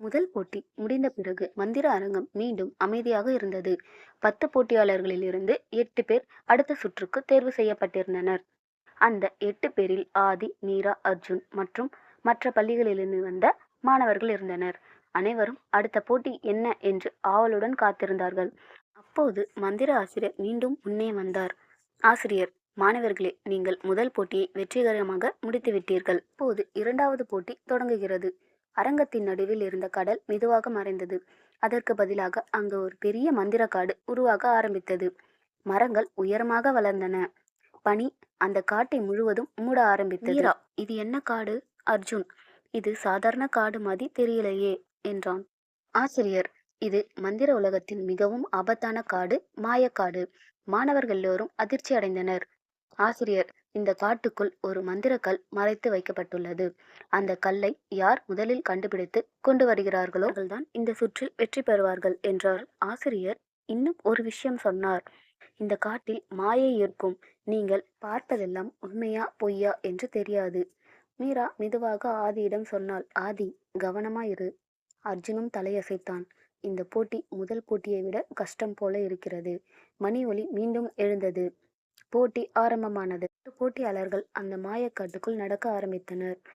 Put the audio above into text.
முதல் போட்டி முடிந்த பிறகு மந்திர அரங்கம் மீண்டும் அமைதியாக இருந்தது. 10 போட்டியாளர்களில் இருந்து 8 பேர் அடுத்த சுற்றுக்கு தேர்வு செய்யப்பட்டிருந்தனர். அந்த 8 பேரில் ஆதி, மீரா, அர்ஜுன் மற்றும் மற்ற பள்ளிகளிலிருந்து வந்த மாணவர்கள் இருந்தனர். அனைவரும் அடுத்த போட்டி என்ன என்று ஆவலுடன் காத்திருந்தார்கள். அப்போது மந்திர ஆசிரியர் மீண்டும் முன்னே வந்தார். ஆசிரியர், மாணவர்களே, நீங்கள் முதல் போட்டியை வெற்றிகரமாக முடித்துவிட்டீர்கள். இப்போது இரண்டாவது போட்டி தொடங்குகிறது. அரங்கத்தின் நடுவில் இருந்த கடல் மெதுவாக மறைந்தது. அதற்கு பதிலாக அங்கு ஒரு பெரிய மந்திரக்காடு உருவாக ஆரம்பித்தது. மரங்கள் உயரமாக வளர்ந்தன. பனி அந்த காட்டை முழுவதும் மூட ஆரம்பித்தது. மீரா, இது என்ன காடு? அர்ஜுன், இது சாதாரண காடு மாதிரி தெரியலையே என்றான். ஆசிரியர், இது மந்திர உலகத்தின் மிகவும் ஆபத்தான காடு, மாயக்காடு. மாணவர்கள் எல்லோரும் அதிர்ச்சி அடைந்தனர். ஆசிரியர், இந்த காட்டுக்குள் ஒரு மந்திரக்கல் மறைத்து வைக்கப்பட்டுள்ளது. அந்த கல்லை யார் முதலில் கண்டுபிடித்து கொண்டு வருகிறார்களோ அவர்கள்தான் இந்த சுற்றில் வெற்றி பெறுவார்கள் என்றார். ஆசிரியர் இன்னும் ஒரு விஷயம் சொன்னார். இந்த காட்டில் மாயை இருக்கும். நீங்கள் பார்ப்பதெல்லாம் உண்மையா பொய்யா என்று தெரியாது. மீரா மெதுவாக ஆதியிடம் சொன்னாள். ஆதி, கவனமாயிரு. அர்ஜுனும் தலையசைத்தான். இந்த போட்டி முதல் போட்டியை விட கஷ்டம் போல இருக்கிறது. மணி ஒலி மீண்டும் எழுந்தது. போட்டி ஆரம்பமானது. போட்டியாளர்கள் அந்த மாயக்காட்டுக்குள் நடக்க ஆரம்பித்தனர்.